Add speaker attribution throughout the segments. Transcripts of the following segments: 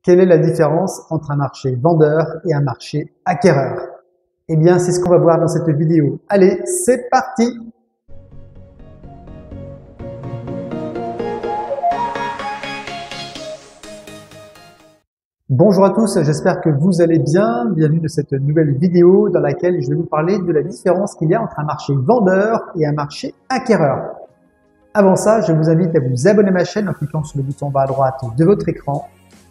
Speaker 1: Quelle est la différence entre un marché vendeur et un marché acquéreur? Eh bien, c'est ce qu'on va voir dans cette vidéo. Allez, c'est parti! Bonjour à tous, j'espère que vous allez bien. Bienvenue dans cette nouvelle vidéo dans laquelle je vais vous parler de la différence qu'il y a entre un marché vendeur et un marché acquéreur. Avant ça, je vous invite à vous abonner à ma chaîne en cliquant sur le bouton en bas à droite de votre écran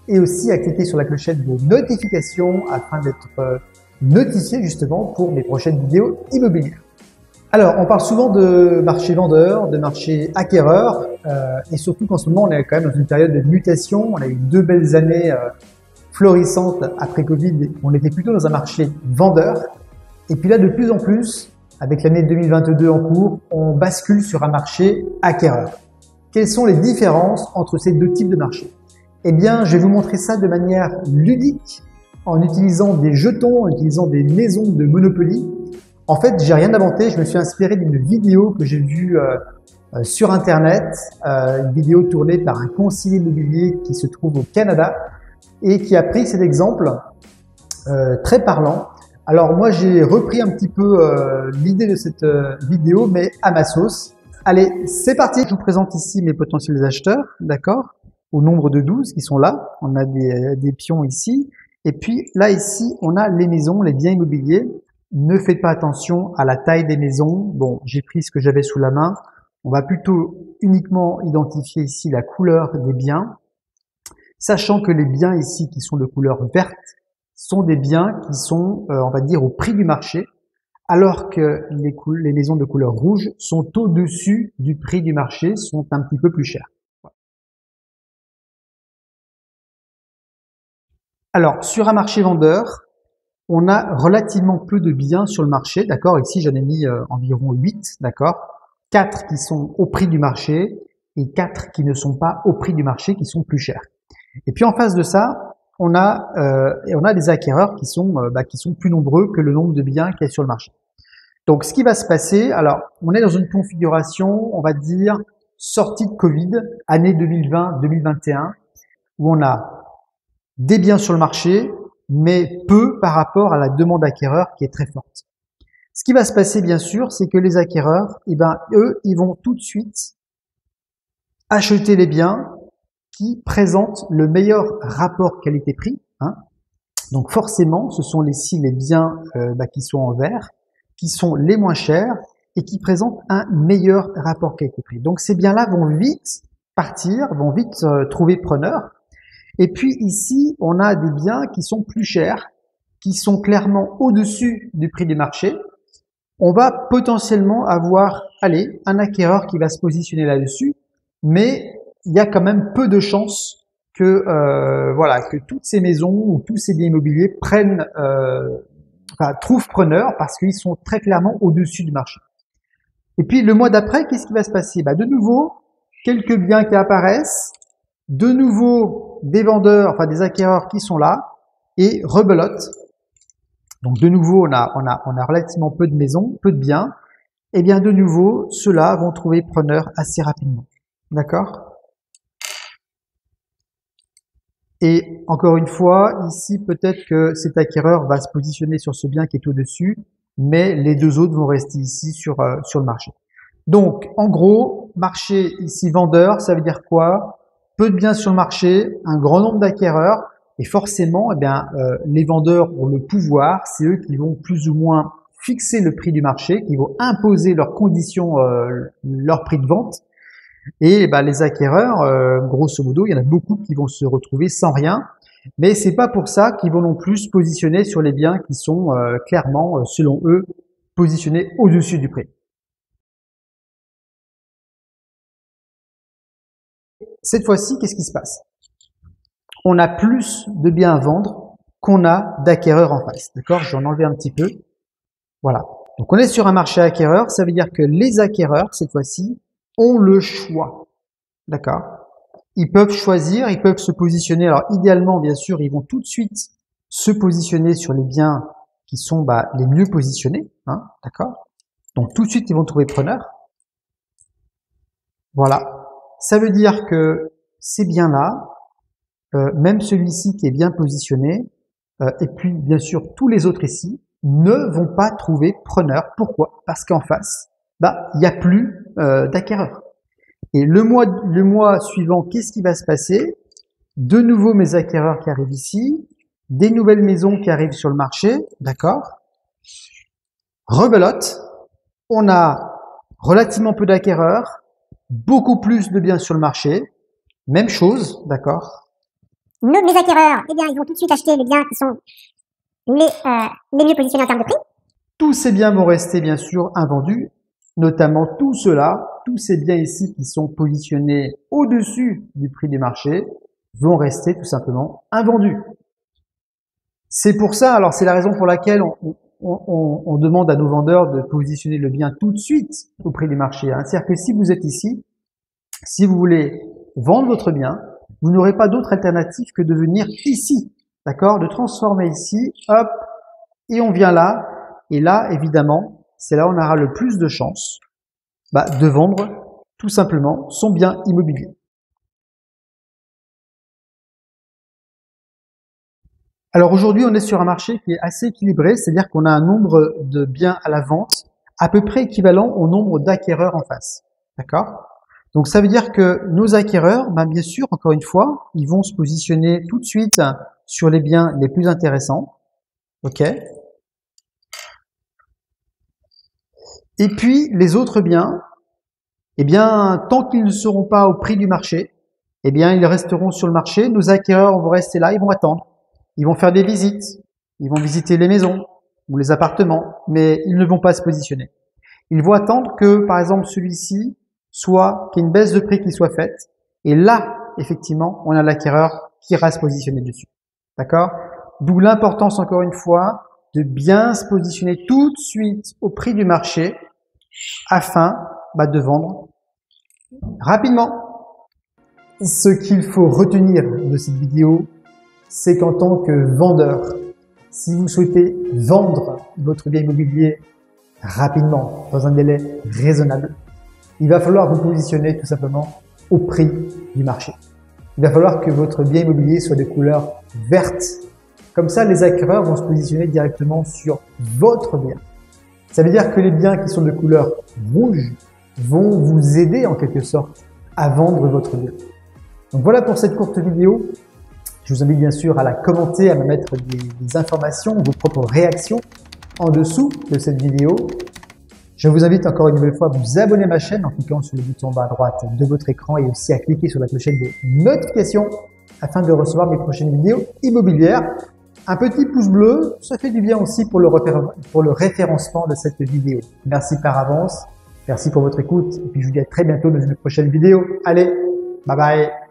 Speaker 1: et aussi à cliquer sur la clochette de notification afin d'être notifié justement pour mes prochaines vidéos immobilières. Alors, on parle souvent de marché vendeur, de marché acquéreur et surtout qu'en ce moment, on est quand même dans une période de mutation. On a eu 2 belles années florissantes après Covid. On était plutôt dans un marché vendeur. Et puis là, de plus en plus, avec l'année 2022 en cours, on bascule sur un marché acquéreur. Quelles sont les différences entre ces deux types de marchés? Eh bien, je vais vous montrer ça de manière ludique, en utilisant des jetons, en utilisant des maisons de Monopoly. En fait, j'ai rien inventé, je me suis inspiré d'une vidéo que j'ai vue sur Internet, une vidéo tournée par un conseiller immobilier qui se trouve au Canada et qui a pris cet exemple très parlant. Alors moi, j'ai repris un petit peu l'idée de cette vidéo, mais à ma sauce. Allez, c'est parti. Je vous présente ici mes potentiels acheteurs, d'accord, au nombre de 12 qui sont là. On a des pions ici. Et puis là, ici, on a les maisons, les biens immobiliers. Ne faites pas attention à la taille des maisons. Bon, j'ai pris ce que j'avais sous la main. On va plutôt uniquement identifier ici la couleur des biens, sachant que les biens ici qui sont de couleur verte sont des biens qui sont, on va dire, au prix du marché, alors que les maisons de couleur rouge sont au-dessus du prix du marché, sont un petit peu plus chères. Alors, sur un marché vendeur, on a relativement peu de biens sur le marché, d'accord? Ici, j'en ai mis environ 8, d'accord? 4 qui sont au prix du marché et 4 qui ne sont pas au prix du marché, qui sont plus chers. Et puis en face de ça, on a des acquéreurs qui sont plus nombreux que le nombre de biens qu'il y a sur le marché. Donc, ce qui va se passer, alors, on est dans une configuration, on va dire, sortie de Covid, année 2020-2021, où on a des biens sur le marché, mais peu par rapport à la demande acquéreur qui est très forte. Ce qui va se passer, bien sûr, c'est que les acquéreurs, eux, ils vont tout de suite acheter les biens qui présentent le meilleur rapport qualité-prix. Donc forcément, ce sont les biens qui sont en vert, qui sont les moins chers et qui présentent un meilleur rapport qualité-prix. Donc ces biens-là vont vite partir, vont vite trouver preneur. Et puis ici, on a des biens qui sont plus chers, qui sont clairement au-dessus du prix du marché. On va potentiellement avoir, un acquéreur qui va se positionner là-dessus, mais il y a quand même peu de chances que que toutes ces maisons ou tous ces biens immobiliers trouvent preneur parce qu'ils sont très clairement au-dessus du marché. Et puis le mois d'après, qu'est-ce qui va se passer? De nouveau, quelques biens qui apparaissent, de nouveau des vendeurs, des acquéreurs qui sont là et rebelote. Donc de nouveau, on a relativement peu de maisons, peu de biens. Et bien de nouveau, ceux-là vont trouver preneur assez rapidement. D'accord? Et encore une fois, ici, peut-être que cet acquéreur va se positionner sur ce bien qui est au-dessus, mais les deux autres vont rester ici sur le marché. Donc, en gros, marché ici vendeur, ça veut dire quoi? Peu de biens sur le marché, un grand nombre d'acquéreurs, et forcément, les vendeurs ont le pouvoir, c'est eux qui vont plus ou moins fixer le prix du marché, qui vont imposer leurs conditions, leur prix de vente. Et les acquéreurs, grosso modo, il y en a beaucoup qui vont se retrouver sans rien, mais c'est pas pour ça qu'ils vont non plus se positionner sur les biens qui sont clairement, selon eux, positionnés au-dessus du prix. Cette fois-ci, qu'est-ce qui se passe? On a plus de biens à vendre qu'on a d'acquéreurs en face. D'accord? Je vais en enlever un petit peu. Voilà. Donc on est sur un marché acquéreur, ça veut dire que les acquéreurs, cette fois-ci, ont le choix. D'accord? Ils peuvent choisir, ils peuvent se positionner. Alors idéalement, bien sûr, ils vont tout de suite se positionner sur les biens qui sont les mieux positionnés. D'accord? Donc tout de suite, ils vont trouver preneur. Voilà. Ça veut dire que ces biens-là, même celui-ci qui est bien positionné, et puis bien sûr tous les autres ici, ne vont pas trouver preneur. Pourquoi? Parce qu'en face, il n'y a plus d'acquéreurs. Et le mois suivant, qu'est-ce qui va se passer? De nouveau mes acquéreurs qui arrivent ici, des nouvelles maisons qui arrivent sur le marché, d'accord? Rebelote, on a relativement peu d'acquéreurs, beaucoup plus de biens sur le marché, même chose, d'accord?
Speaker 2: Mes acquéreurs, eh bien, ils vont tout de suite acheter les biens qui sont les mieux positionnés en termes de prix.
Speaker 1: Tous ces biens vont rester bien sûr invendus, notamment tous ceux-là, tous ces biens ici qui sont positionnés au-dessus du prix du marché vont rester tout simplement invendus. C'est pour ça, alors c'est la raison pour laquelle on demande à nos vendeurs de positionner le bien tout de suite au prix du marché. C'est-à-dire que si vous êtes ici, si vous voulez vendre votre bien, vous n'aurez pas d'autre alternative que de venir ici, d'accord, de transformer ici, hop, et on vient là, et là, évidemment, c'est là où on aura le plus de chances de vendre tout simplement son bien immobilier. Alors aujourd'hui, on est sur un marché qui est assez équilibré, c'est-à-dire qu'on a un nombre de biens à la vente à peu près équivalent au nombre d'acquéreurs en face, d'accord? Donc ça veut dire que nos acquéreurs, bien sûr, encore une fois, ils vont se positionner tout de suite sur les biens les plus intéressants, ok? Et puis les autres biens, eh bien, tant qu'ils ne seront pas au prix du marché, eh bien, ils resteront sur le marché. Nos acquéreurs vont rester là, ils vont attendre. Ils vont faire des visites, ils vont visiter les maisons ou les appartements, mais ils ne vont pas se positionner. Ils vont attendre que, par exemple, celui-ci qu'il y ait une baisse de prix qui soit faite. Et là, effectivement, on a l'acquéreur qui ira se positionner dessus. D'accord? D'où l'importance, encore une fois, de bien se positionner tout de suite au prix du marché afin de vendre rapidement. Ce qu'il faut retenir de cette vidéo, c'est qu'en tant que vendeur, si vous souhaitez vendre votre bien immobilier rapidement, dans un délai raisonnable, il va falloir vous positionner tout simplement au prix du marché. Il va falloir que votre bien immobilier soit de couleur verte. Comme ça, les acquéreurs vont se positionner directement sur votre bien. Ça veut dire que les biens qui sont de couleur rouge vont vous aider en quelque sorte à vendre votre bien. Donc voilà pour cette courte vidéo. Je vous invite bien sûr à la commenter, à me mettre des informations, vos propres réactions en dessous de cette vidéo. Je vous invite encore une nouvelle fois à vous abonner à ma chaîne en cliquant sur le bouton en bas à droite de votre écran et aussi à cliquer sur la clochette de notification afin de recevoir mes prochaines vidéos immobilières. Un petit pouce bleu, ça fait du bien aussi pour le référencement de cette vidéo. Merci par avance, merci pour votre écoute et puis je vous dis à très bientôt dans une prochaine vidéo. Allez, bye bye!